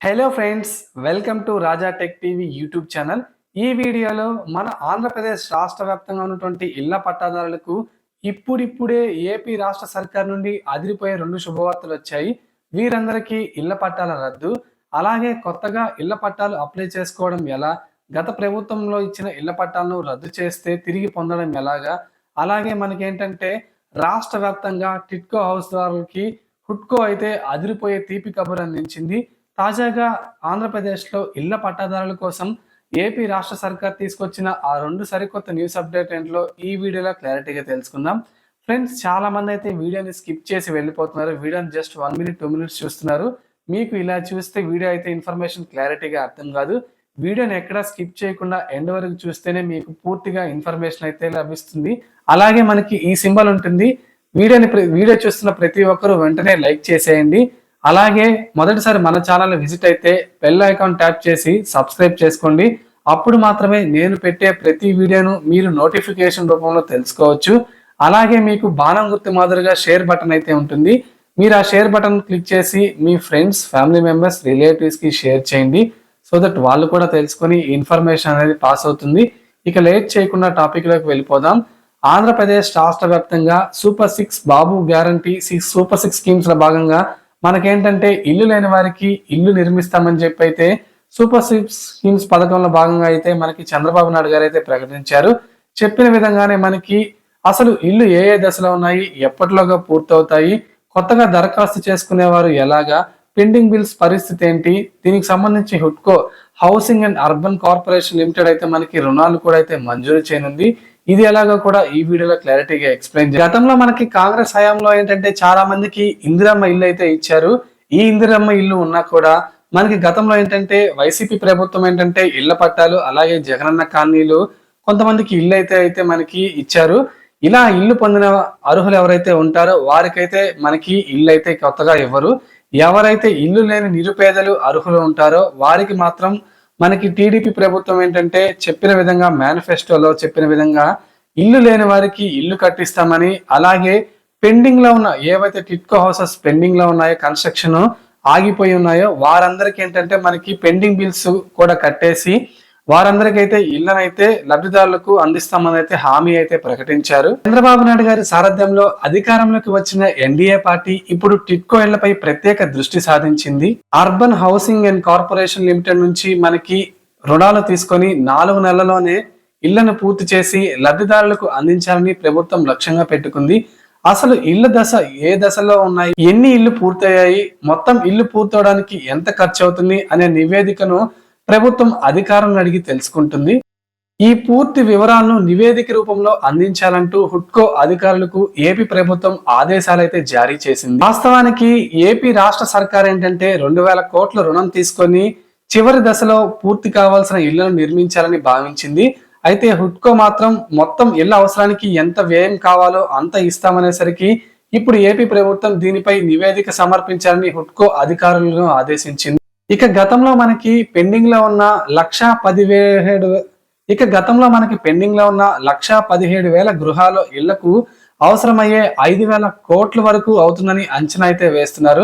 Hello friends, welcome to Raja tech TV YouTube channel. ఈ వీడియోలో మన ఆంధ్రప్రదేశ్ రాష్ట్ర వ్యాప్తంగా ఉన్నటువంటి ఇళ్ల పట్టాదారులకు ఇప్పుడిప్పుడే ఏపీ రాష్ట్ర సర్కార్ నుండి అదిరిపోయే 2 శుభవార్తలు వచ్చాయి. వీరందరికీ ఇళ్ల పట్టాల రద్దు, అలాగే కొత్తగా ఇళ్ల పట్టాలు అప్లై చేసుకోవడం ఎలా, గత ప్రభుత్వంలో ఇచ్చిన ఇళ్ల పట్టాలను రద్దు చేస్తే తిరిగి పొందడం ఎలాగా, అలాగే మనకేంటంటే రాష్ట్ర వ్యాప్తంగా టిట్కో హౌస్దారులకి హుడ్కో అయితే అదిరిపోయే తీపి కబురు అందించింది. తాజాగా ఆంధ్రప్రదేశ్లో ఇళ్ల పట్టాదారుల కోసం ఏపీ రాష్ట్ర సర్కార్ తీసుకొచ్చిన ఆ 2 సరికొత్త న్యూస్ అప్డేట్ ఏంటో ఈ వీడియోలో క్లారిటీగా తెలుసుకుందాం. ఫ్రెండ్స్, చాలా మంది అయితే వీడియోని స్కిప్ చేసి వెళ్ళిపోతున్నారు. వీడియోని జస్ట్ 1 మినిట్ 2 మినిట్స్ చూస్తున్నారు. మీకు ఇలా చూస్తే వీడియో అయితే ఇన్ఫర్మేషన్ క్లారిటీగా అర్థం కాదు. వీడియోని ఎక్కడా స్కిప్ చేయకుండా ఎండ్ వరకు చూస్తేనే మీకు పూర్తిగా ఇన్ఫర్మేషన్ అయితే లభిస్తుంది. అలాగే మనకి ఈ సింబల్ ఉంటుంది. వీడియో చూస్తున్న ప్రతి ఒక్కరూ వెంటనే లైక్ చేసేయండి. అలాగే మొదటిసారి మన ఛానల్ విజిట్ అయితే బెల్ ఐకాన్ ట్యాప్ చేసి సబ్స్క్రైబ్ చేసుకోండి. అప్పుడు మాత్రమే నేను పెట్టే ప్రతి వీడియోను మీరు నోటిఫికేషన్ రూపంలో తెలుసుకోవచ్చు. అలాగే మీకు బాణం గుర్తు మాదిరిగా షేర్ బటన్ అయితే ఉంటుంది. మీరు ఆ షేర్ బటన్ క్లిక్ చేసి మీ ఫ్రెండ్స్, ఫ్యామిలీ మెంబర్స్, రిలేటివ్స్కి షేర్ చేయండి. సో దట్ వాళ్ళు కూడా తెలుసుకొని ఇన్ఫర్మేషన్ అనేది పాస్ అవుతుంది. ఇక లేట్ చేయకుండా టాపిక్లోకి వెళ్ళిపోదాం. ఆంధ్రప్రదేశ్ రాష్ట్ర వ్యాప్తంగా సూపర్ 6 బాబు గ్యారంటీ సూపర్ 6 స్కీమ్స్ లో భాగంగా మనకేంటంటే ఇల్లు లేని వారికి ఇల్లు నిర్మిస్తామని చెప్పి అయితే సూపర్ 6 స్కీమ్స్ పథకంలో భాగంగా అయితే మనకి చంద్రబాబు నాయుడు గారు అయితే ప్రకటించారు. చెప్పిన విధంగానే మనకి అసలు ఇల్లు ఏ దశలో ఉన్నాయి, ఎప్పటిలోగా పూర్తవుతాయి, కొత్తగా దరఖాస్తు చేసుకునేవారు ఎలాగా, పెండింగ్ బిల్స్ పరిస్థితి ఏంటి, దీనికి సంబంధించి హుడ్కో housing and urban corporation limited అయితే మనకి రుణాలు కూడా అయితే మంజూరు చేయనుంది. ఇది ఎలాగో కూడా ఈ వీడియోలో క్లారిటీగా ఎక్స్ప్లెయిన్. గతంలో మనకి కాంగ్రెస్ హయాంలో ఏంటంటే చాలా మందికి ఇందిరమ్మ ఇల్లు అయితే ఇచ్చారు. ఈ ఇందిరమ్మ ఇల్లు ఉన్నా కూడా మనకి గతంలో ఏంటంటే వైసీపీ ప్రభుత్వం ఏంటంటే ఇళ్ల పట్టాలు, అలాగే జగనన్న కాలనీలు కొంతమందికి ఇల్లు అయితే మనకి ఇచ్చారు. ఇలా ఇల్లు పొందిన అర్హులు ఎవరైతే ఉంటారో వారికైతే మనకి ఇల్లు అయితే కొత్తగా ఇవ్వరు. ఎవరైతే ఇల్లు లేని నిరుపేదలు అర్హులు ఉంటారో వారికి మాత్రం మనకి టీడీపీ ప్రభుత్వం ఏంటంటే చెప్పిన విధంగా మేనిఫెస్టోలో చెప్పిన విధంగా ఇల్లు లేని వారికి ఇల్లు కట్టిస్తామని, అలాగే పెండింగ్ లో ఉన్న ఏవైతే టిట్కో హౌసెస్ పెండింగ్ లో ఉన్నాయో, కన్స్ట్రక్షన్ ఆగిపోయి ఉన్నాయో వారందరికీ ఏంటంటే మనకి పెండింగ్ బిల్స్ కూడా కట్టేసి వారందరికైతే ఇళ్లనైతే లబ్ధిదారులకు అందిస్తామని అయితే హామీ అయితే ప్రకటించారు. చంద్రబాబు నాయుడు గారి సారథ్యంలో అధికారంలోకి వచ్చిన ఎన్డీఏ పార్టీ ఇప్పుడు టిట్కో ఇళ్లపై ప్రత్యేక దృష్టి సాధించింది. Urban housing and corporation limited నుంచి మనకి రుణాలు తీసుకొని 4 నెలల్లోనే ఇళ్లను పూర్తి చేసి లబ్ధిదారులకు అందించాలని ప్రభుత్వం లక్ష్యంగా పెట్టుకుంది. అసలు ఇళ్ల దశ ఏ దశలో ఉన్నాయి, ఎన్ని ఇళ్లు పూర్తయ్యాయి, మొత్తం ఇల్లు పూర్తవడానికి ఎంత ఖర్చు అవుతుంది అనే నివేదికను ప్రభుత్వం అధికారులను అడిగి తెలుసుకుంటుంది. ఈ పూర్తి వివరాలను నివేదిక రూపంలో అందించాలంటూ హుడ్కో అధికారులకు ఏపీ ప్రభుత్వం ఆదేశాలు అయితే జారీ చేసింది. వాస్తవానికి ఏపీ రాష్ట్ర సర్కార్ ఏంటంటే 2,000 కోట్ల రుణం తీసుకొని చివరి దశలో పూర్తి కావాల్సిన ఇళ్లను నిర్మించాలని భావించింది. అయితే హుడ్కో మాత్రం మొత్తం ఇళ్ల అవసరానికి ఎంత వ్యయం కావాలో అంత ఇస్తామనేసరికి ఇప్పుడు ఏపీ ప్రభుత్వం దీనిపై నివేదిక సమర్పించాలని హుడ్కో అధికారులను ఆదేశించింది. ఇక గతంలో మనకి పెండింగ్ లో ఉన్న 1,17,000 గృహాల ఇళ్లకు అవసరమయ్యే 5,000 కోట్ల వరకు అవుతుందని అంచనా అయితే వేస్తున్నారు.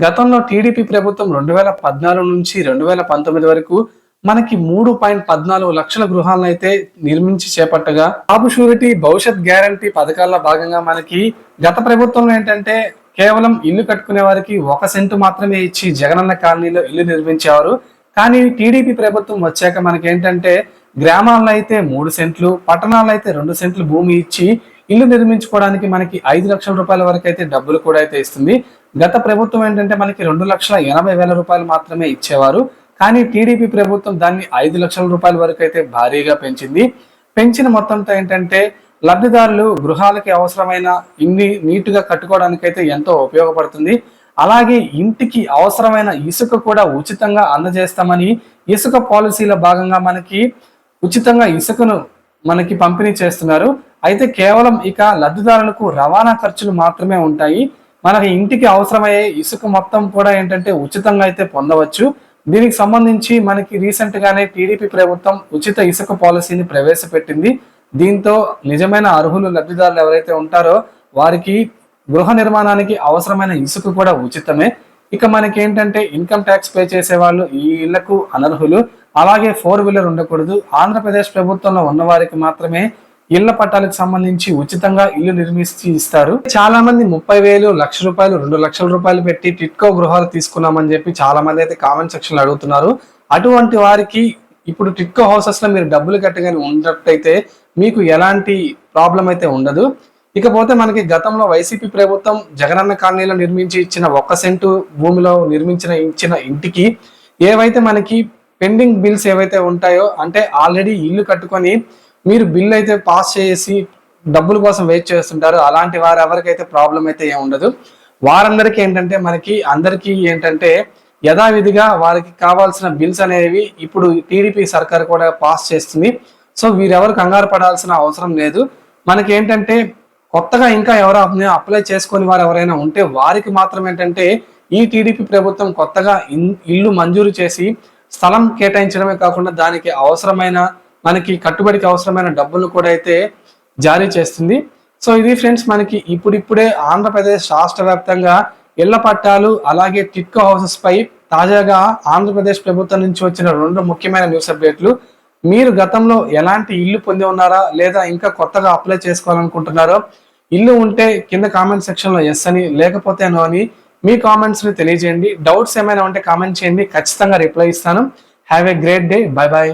గతంలో టీడీపీ ప్రభుత్వం 2014 నుంచి 2019 వరకు మనకి 3.14 లక్షల గృహాలను అయితే నిర్మించి చేపట్టగా, బాబు షూరిటీ భవిష్యత్ గ్యారంటీ పథకాల్లో భాగంగా మనకి గత ప్రభుత్వంలో ఏంటంటే కేవలం ఇల్లు కట్టుకునే వారికి 1 సెంటు మాత్రమే ఇచ్చి జగనన్న కాలనీలో ఇల్లు నిర్మించేవారు. కానీ టీడీపీ ప్రభుత్వం వచ్చాక మనకేంటంటే గ్రామాల్లో అయితే 3 సెంట్లు, పట్టణాల్లో అయితే 2 సెంట్లు భూమి ఇచ్చి ఇల్లు నిర్మించుకోవడానికి మనకి 5 లక్షల రూపాయల వరకు అయితే డబ్బులు కూడా అయితే ఇస్తుంది. గత ప్రభుత్వం ఏంటంటే మనకి 2,80,000 రూపాయలు మాత్రమే ఇచ్చేవారు. కానీ టీడీపీ ప్రభుత్వం దాన్ని 5 లక్షల రూపాయల వరకు అయితే భారీగా పెంచింది. పెంచిన మొత్తంతో ఏంటంటే లబ్ధిదారులు గృహాలకి అవసరమైన ఇన్ని నీటుగా కట్టుకోవడానికి అయితే ఎంతో ఉపయోగపడుతుంది. అలాగే ఇంటికి అవసరమైన ఇసుక కూడా ఉచితంగా అందజేస్తామని ఇసుక పాలసీల భాగంగా మనకి ఉచితంగా ఇసుకను మనకి పంపిణీ చేస్తున్నారు. అయితే కేవలం ఇక లబ్ధిదారులకు రవాణా ఖర్చులు మాత్రమే ఉంటాయి. మనకి ఇంటికి అవసరమయ్యే ఇసుక మొత్తం కూడా ఏంటంటే ఉచితంగా అయితే పొందవచ్చు. దీనికి సంబంధించి మనకి రీసెంట్ గానే టీడీపీ ప్రభుత్వం ఉచిత ఇసుక పాలసీని ప్రవేశపెట్టింది. దీంతో నిజమైన అర్హులు లబ్ధిదారులు ఎవరైతే ఉంటారో వారికి గృహ నిర్మాణానికి అవసరమైన ఇసుక కూడా ఉచితమే. ఇక మనకి ఏంటంటే ఇన్కమ్ ట్యాక్స్ పే చేసే వాళ్ళు ఈ ఇళ్లకు అనర్హులు. అలాగే 4 వీలర్ ఉండకూడదు. ఆంధ్రప్రదేశ్ ప్రభుత్వంలో ఉన్న వారికి మాత్రమే ఇళ్ల పట్టాలకు సంబంధించి ఉచితంగా ఇల్లు నిర్మించి ఇస్తారు. చాలా మంది 30,000, ₹1,00,000, ₹2,00,000 పెట్టి టిట్కో గృహాలు తీసుకున్నామని చెప్పి చాలా మంది అయితే కామెంట్ సెక్షన్ లో అడుగుతున్నారు. అటువంటి వారికి ఇప్పుడు టిట్కో హౌసెస్ లో మీరు డబ్బులు కట్టగానే ఉన్నట్టయితే మీకు ఎలాంటి ప్రాబ్లం అయితే ఉండదు. ఇకపోతే మనకి గతంలో వైసీపీ ప్రభుత్వం జగనన్న కాలనీలో నిర్మించి ఇచ్చిన 1 సెంటు భూమిలో ఇచ్చిన ఇంటికి ఏవైతే మనకి పెండింగ్ బిల్స్ ఏవైతే ఉంటాయో, అంటే ఆల్రెడీ ఇల్లు కట్టుకొని మీరు బిల్ అయితే పాస్ చేసి డబ్బుల కోసం వెయిట్ చేస్తుంటారు, అలాంటి వారు ఎవరికైతే ప్రాబ్లం అయితే ఏమి ఉండదు. వారందరికీ ఏంటంటే అందరికీ ఏంటంటే యథావిధిగా వారికి కావాల్సిన బిల్స్ అనేవి ఇప్పుడు టీడీపీ సర్కార్ కూడా పాస్ చేస్తుంది. సో వీరెవరు కంగారు పడాల్సిన అవసరం లేదు. మనకి ఏంటంటే కొత్తగా ఇంకా ఎవరు అప్లై చేసుకుని వారు ఎవరైనా ఉంటే వారికి మాత్రం ఏంటంటే ఈ టీడీపీ ప్రభుత్వం కొత్తగా ఇల్లు మంజూరు చేసి స్థలం కేటాయించడమే కాకుండా దానికి అవసరమైన మనకి కట్టుబడికి అవసరమైన డబ్బులు కూడా అయితే జారీ చేస్తుంది. సో ఇది ఫ్రెండ్స్, మనకి ఇప్పుడిప్పుడే ఆంధ్రప్రదేశ్ రాష్ట్ర వ్యాప్తంగా ఇళ్ల పట్టాలు అలాగే టిట్కో హౌసెస్ పై తాజాగా ఆంధ్రప్రదేశ్ ప్రభుత్వం నుంచి వచ్చిన 2 ముఖ్యమైన న్యూస్ అప్డేట్లు. మీరు గతంలో ఎలాంటి ఇల్లు పొంది ఉన్నారా, లేదా ఇంకా కొత్తగా అప్లై చేసుకోవాలనుకుంటున్నారో, ఇల్లు ఉంటే కింద కామెంట్ సెక్షన్ లో ఎస్ అని, లేకపోతే నో అని మీ కామెంట్స్ ని తెలియజేయండి. డౌట్స్ ఏమైనా ఉంటే కామెంట్ చేయండి, ఖచ్చితంగా రిప్లై ఇస్తాను. Have a great day. By by.